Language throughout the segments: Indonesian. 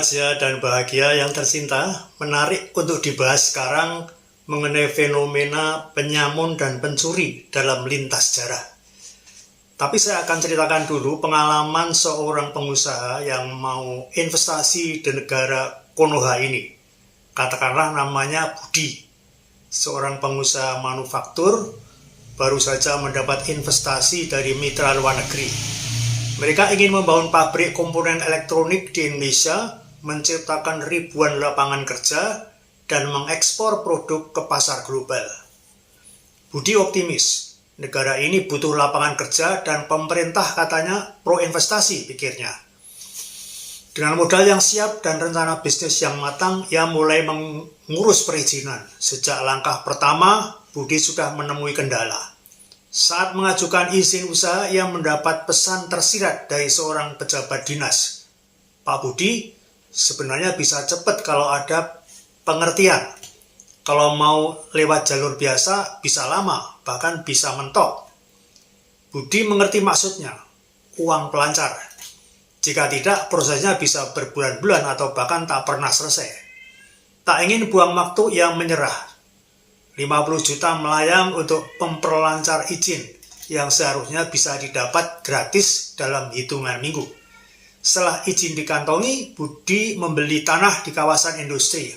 remaja dan bahagia yang tercinta, menarik untuk dibahas sekarang mengenai fenomena penyamun dan pencuri dalam lintas sejarah. Tapi saya akan ceritakan dulu pengalaman seorang pengusaha yang mau investasi di negara Konoha ini. Katakanlah namanya Budi, seorang pengusaha manufaktur, baru saja mendapat investasi dari mitra luar negeri. Mereka ingin membangun pabrik komponen elektronik di Indonesia, menciptakan ribuan lapangan kerja, dan mengekspor produk ke pasar global. Budi optimis, negara ini butuh lapangan kerja dan pemerintah katanya pro investasi, pikirnya. Dengan modal yang siap dan rencana bisnis yang matang, ia mulai mengurus perizinan. Sejak langkah pertama, Budi sudah menemui kendala. Saat mengajukan izin usaha, ia mendapat pesan tersirat dari seorang pejabat dinas. Pak Budi, sebenarnya bisa cepat kalau ada pengertian. Kalau mau lewat jalur biasa, bisa lama, bahkan bisa mentok. Budi mengerti maksudnya, uang pelancar. Jika tidak, prosesnya bisa berbulan-bulan atau bahkan tak pernah selesai. Tak ingin buang waktu, ia menyerah. 50 juta melayang untuk memperlancar izin yang seharusnya bisa didapat gratis dalam hitungan minggu. Setelah izin dikantongi, Budi membeli tanah di kawasan industri.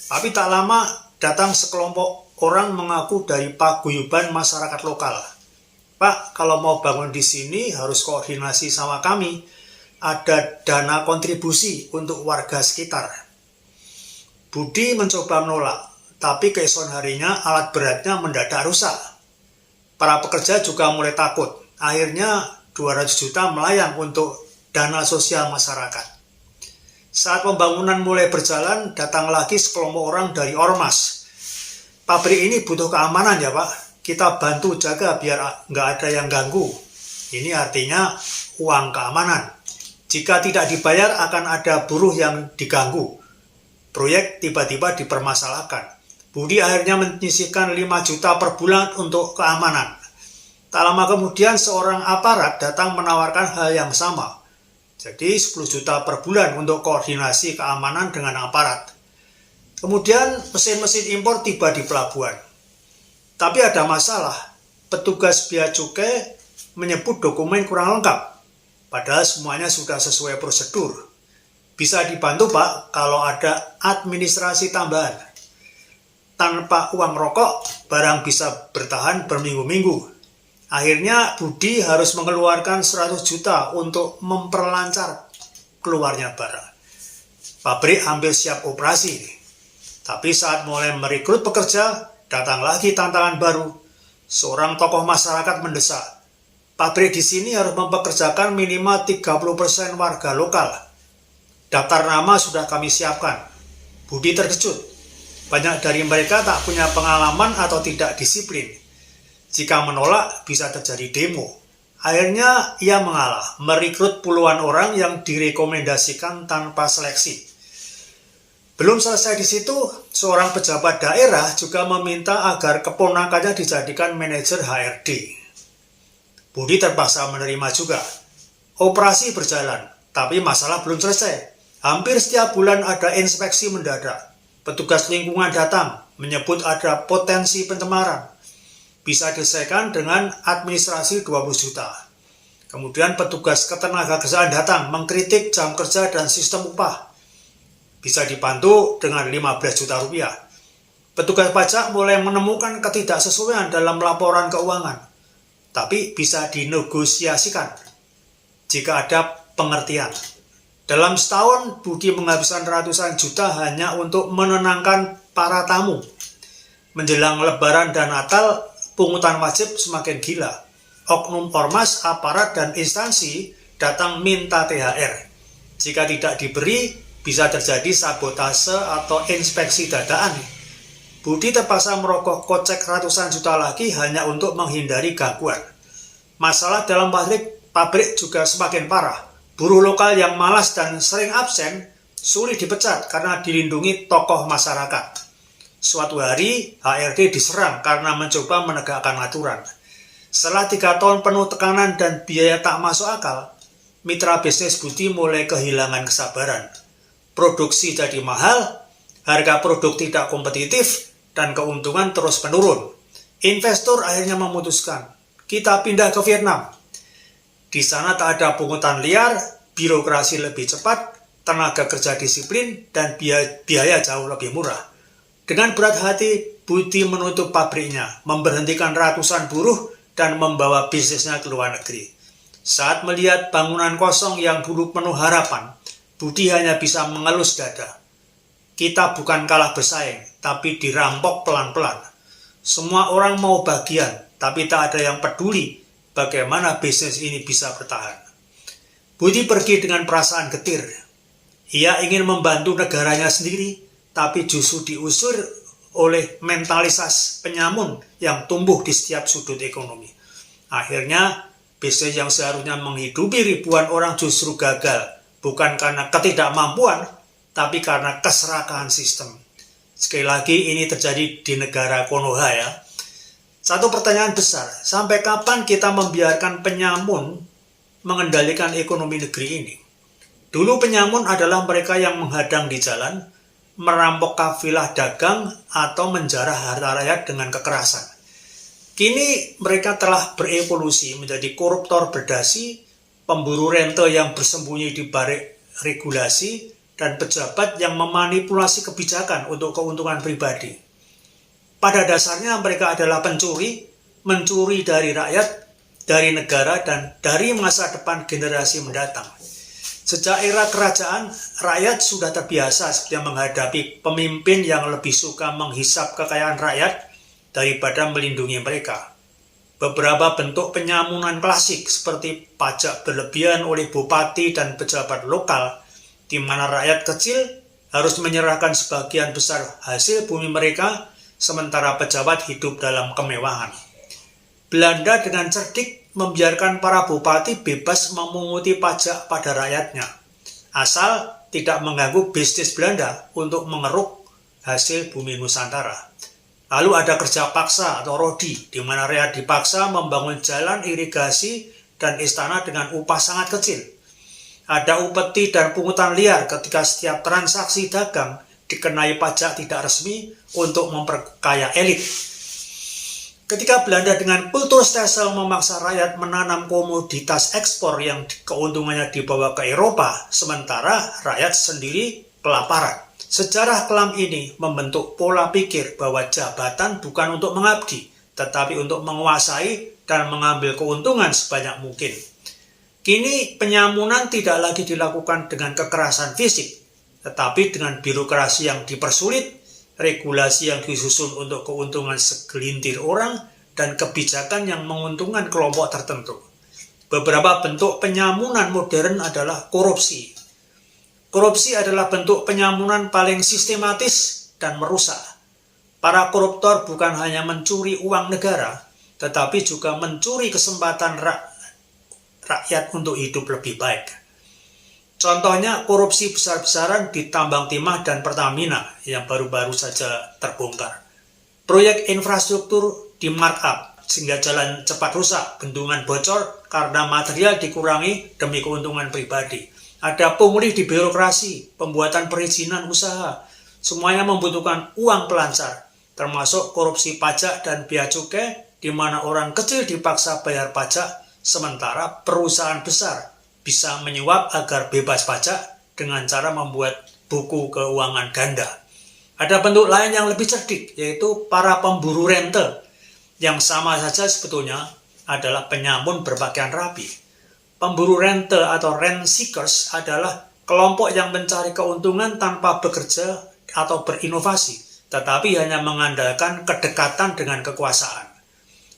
Tapi tak lama datang sekelompok orang mengaku dari paguyuban masyarakat lokal. Pak, kalau mau bangun di sini harus koordinasi sama kami. Ada dana kontribusi untuk warga sekitar. Budi mencoba menolak. Tapi keesokan harinya alat beratnya mendadak rusak. Para pekerja juga mulai takut. Akhirnya 200 juta melayang untuk dana sosial masyarakat. Saat pembangunan mulai berjalan, datang lagi sekelompok orang dari Ormas. Pabrik ini butuh keamanan ya Pak. Kita bantu jaga biar nggak ada yang ganggu. Ini artinya uang keamanan. Jika tidak dibayar akan ada buruh yang diganggu. Proyek tiba-tiba dipermasalahkan. Budi akhirnya menyisihkan 5 juta per bulan untuk keamanan. Tak lama kemudian seorang aparat datang menawarkan hal yang sama. Jadi 10 juta per bulan untuk koordinasi keamanan dengan aparat. Kemudian mesin-mesin impor tiba di pelabuhan. Tapi ada masalah. Petugas bea cukai menyebut dokumen kurang lengkap. Padahal semuanya sudah sesuai prosedur. Bisa dibantu Pak kalau ada administrasi tambahan. Tanpa uang rokok, barang bisa bertahan berminggu-minggu. Akhirnya Budi harus mengeluarkan 100 juta untuk memperlancar keluarnya barang. Pabrik hampir siap operasi. Tapi saat mulai merekrut pekerja, datang lagi tantangan baru. Seorang tokoh masyarakat mendesak, pabrik di sini harus mempekerjakan minimal 30% warga lokal. Daftar nama sudah kami siapkan. Budi terkejut. Banyak dari mereka tak punya pengalaman atau tidak disiplin. Jika menolak, bisa terjadi demo. Akhirnya ia mengalah, merekrut puluhan orang yang direkomendasikan tanpa seleksi. Belum selesai di situ, seorang pejabat daerah juga meminta agar keponakannya dijadikan manajer HRD. Budi terpaksa menerima juga. Operasi berjalan, tapi masalah belum selesai. Hampir setiap bulan ada inspeksi mendadak. Petugas lingkungan datang, menyebut ada potensi pencemaran. Bisa diselesaikan dengan administrasi 20 juta. Kemudian petugas ketenagakerjaan datang, mengkritik jam kerja dan sistem upah. Bisa dibantu dengan 15 juta rupiah. Petugas pajak mulai menemukan ketidaksesuaian dalam laporan keuangan. Tapi bisa dinegosiasikan jika ada pengertian. Dalam setahun, Budi menghabiskan ratusan juta hanya untuk menenangkan para tamu. Menjelang Lebaran dan Natal, pungutan wajib semakin gila. Oknum ormas, aparat, dan instansi datang minta THR. Jika tidak diberi, bisa terjadi sabotase atau inspeksi dadakan. Budi terpaksa merokok kocek ratusan juta lagi hanya untuk menghindari gangguan. Masalah dalam pabrik juga semakin parah. Buruh lokal yang malas dan sering absen sulit dipecat karena dilindungi tokoh masyarakat. Suatu hari, HRD diserang karena mencoba menegakkan aturan. Setelah 3 tahun penuh tekanan dan biaya tak masuk akal, mitra bisnis Budi mulai kehilangan kesabaran. produksi jadi mahal, harga produk tidak kompetitif, dan keuntungan terus menurun. Investor akhirnya memutuskan, kita pindah ke Vietnam. Di sana tak ada pungutan liar, birokrasi lebih cepat, tenaga kerja disiplin, dan biaya jauh lebih murah. Dengan berat hati, Budi menutup pabriknya, memberhentikan ratusan buruh, dan membawa bisnisnya ke luar negeri. Saat melihat bangunan kosong yang dulu penuh harapan, Budi hanya bisa mengelus dada. Kita bukan kalah bersaing, tapi dirampok pelan-pelan. Semua orang mau bagian, tapi tak ada yang peduli bagaimana bisnis ini bisa bertahan. Budi pergi dengan perasaan getir. Ia ingin membantu negaranya sendiri, tapi justru diusir oleh mentalitas penyamun yang tumbuh di setiap sudut ekonomi. Akhirnya, bisnis yang seharusnya menghidupi ribuan orang justru gagal, bukan karena ketidakmampuan, tapi karena keserakahan sistem. Sekali lagi, ini terjadi di negara Konoha ya. Satu pertanyaan besar, sampai kapan kita membiarkan penyamun mengendalikan ekonomi negeri ini? Dulu penyamun adalah mereka yang menghadang di jalan, merampok kafilah dagang, atau menjarah harta rakyat dengan kekerasan. Kini mereka telah berevolusi menjadi koruptor berdasi, pemburu rente yang bersembunyi di balik regulasi, dan pejabat yang memanipulasi kebijakan untuk keuntungan pribadi. Pada dasarnya mereka adalah mencuri dari rakyat, dari negara, dan dari masa depan generasi mendatang. Sejak era kerajaan, rakyat sudah terbiasa menghadapi pemimpin yang lebih suka menghisap kekayaan rakyat daripada melindungi mereka. Beberapa bentuk penyamunan klasik seperti pajak berlebihan oleh bupati dan pejabat lokal, di mana rakyat kecil harus menyerahkan sebagian besar hasil bumi mereka, sementara pejabat hidup dalam kemewahan. Belanda dengan cerdik membiarkan para bupati bebas memunguti pajak pada rakyatnya, asal tidak mengganggu bisnis Belanda untuk mengeruk hasil bumi Nusantara. Lalu ada kerja paksa atau rodi, di mana rakyat dipaksa membangun jalan irigasi dan istana dengan upah sangat kecil. Ada upeti dan pungutan liar ketika setiap transaksi dagang dikenai pajak tidak resmi untuk memperkaya elit. Ketika Belanda dengan kultur stelsel memaksa rakyat menanam komoditas ekspor yang keuntungannya dibawa ke Eropa, sementara rakyat sendiri kelaparan. Sejarah kelam ini membentuk pola pikir bahwa jabatan bukan untuk mengabdi, tetapi untuk menguasai dan mengambil keuntungan sebanyak mungkin. Kini penyamunan tidak lagi dilakukan dengan kekerasan fisik, tetapi dengan birokrasi yang dipersulit, regulasi yang disusun untuk keuntungan segelintir orang, dan kebijakan yang menguntungkan kelompok tertentu. Beberapa bentuk penyamunan modern adalah korupsi. Korupsi adalah bentuk penyamunan paling sistematis dan merusak. Para koruptor bukan hanya mencuri uang negara, tetapi juga mencuri kesempatan rakyat untuk hidup lebih baik. Contohnya korupsi besar-besaran di tambang timah dan Pertamina yang baru-baru saja terbongkar. Proyek infrastruktur di markup sehingga jalan cepat rusak, bendungan bocor karena material dikurangi demi keuntungan pribadi. Ada pungli di birokrasi, pembuatan perizinan usaha, semuanya membutuhkan uang pelancar, termasuk korupsi pajak dan bea cukai, di mana orang kecil dipaksa bayar pajak, sementara perusahaan besar bisa menyuap agar bebas pajak dengan cara membuat buku keuangan ganda. Ada bentuk lain yang lebih cerdik, yaitu para pemburu rente, yang sama saja sebetulnya adalah penyamun berpakaian rapi. Pemburu rente atau rent seekers adalah kelompok yang mencari keuntungan tanpa bekerja atau berinovasi, tetapi hanya mengandalkan kedekatan dengan kekuasaan.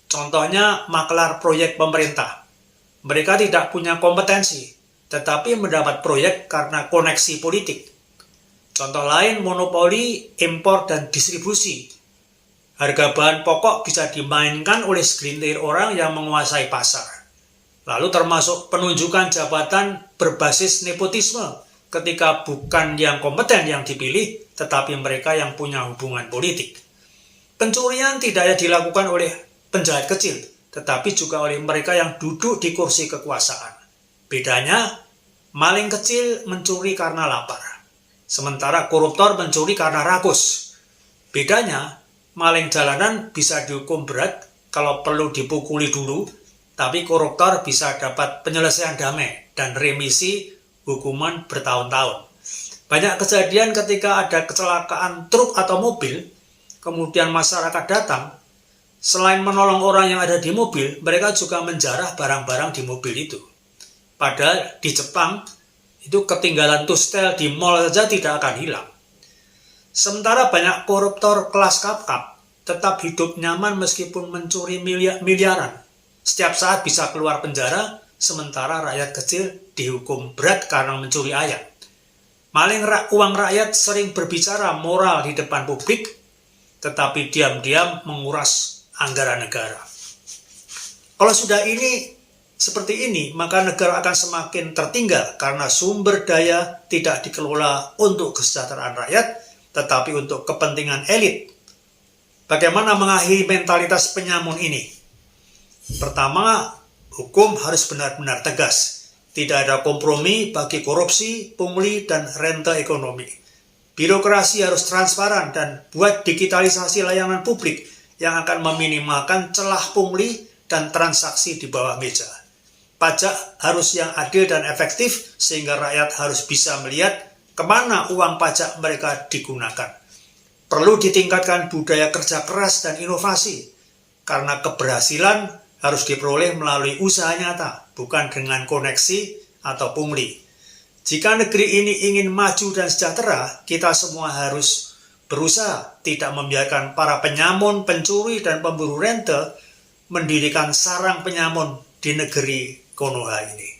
Contohnya maklar proyek pemerintah. Mereka tidak punya kompetensi, tetapi mendapat proyek karena koneksi politik. Contoh lain, monopoli impor dan distribusi. Harga bahan pokok bisa dimainkan oleh segelintir orang yang menguasai pasar. Lalu termasuk penunjukan jabatan berbasis nepotisme ketika bukan yang kompeten yang dipilih, tetapi mereka yang punya hubungan politik. Pencurian tidak hanya dilakukan oleh penjahat kecil, tetapi juga oleh mereka yang duduk di kursi kekuasaan. Bedanya, maling kecil mencuri karena lapar. sementara koruptor mencuri karena rakus. Bedanya, maling jalanan bisa dihukum berat kalau perlu dipukuli dulu, tapi koruptor bisa dapat penyelesaian damai dan remisi hukuman bertahun-tahun. Banyak kejadian ketika ada kecelakaan truk atau mobil, kemudian masyarakat datang, selain menolong orang yang ada di mobil, mereka juga menjarah barang-barang di mobil itu. Padahal di Jepang, itu ketinggalan tustel di mall saja tidak akan hilang. Sementara banyak koruptor kelas kakap tetap hidup nyaman meskipun mencuri miliaran. Setiap saat bisa keluar penjara, sementara rakyat kecil dihukum berat karena mencuri ayam. Maling uang rakyat sering berbicara moral di depan publik, tetapi diam-diam menguras anggaran negara. Kalau sudah seperti ini, maka negara akan semakin tertinggal karena sumber daya tidak dikelola untuk kesejahteraan rakyat, tetapi untuk kepentingan elit. Bagaimana mengakhiri mentalitas penyamun ini? Pertama, hukum harus benar-benar tegas. Tidak ada kompromi bagi korupsi, pungli, dan rente ekonomi. Birokrasi harus transparan dan buat digitalisasi layanan publik yang akan meminimalkan celah pungli dan transaksi di bawah meja. Pajak harus yang adil dan efektif sehingga rakyat harus bisa melihat kemana uang pajak mereka digunakan. Perlu ditingkatkan budaya kerja keras dan inovasi, karena keberhasilan harus diperoleh melalui usaha nyata, bukan dengan koneksi atau pungli. Jika negeri ini ingin maju dan sejahtera, kita semua harus berusaha tidak membiarkan para penyamun, pencuri, dan pemburu rente mendirikan sarang penyamun di negeri Konoha ini.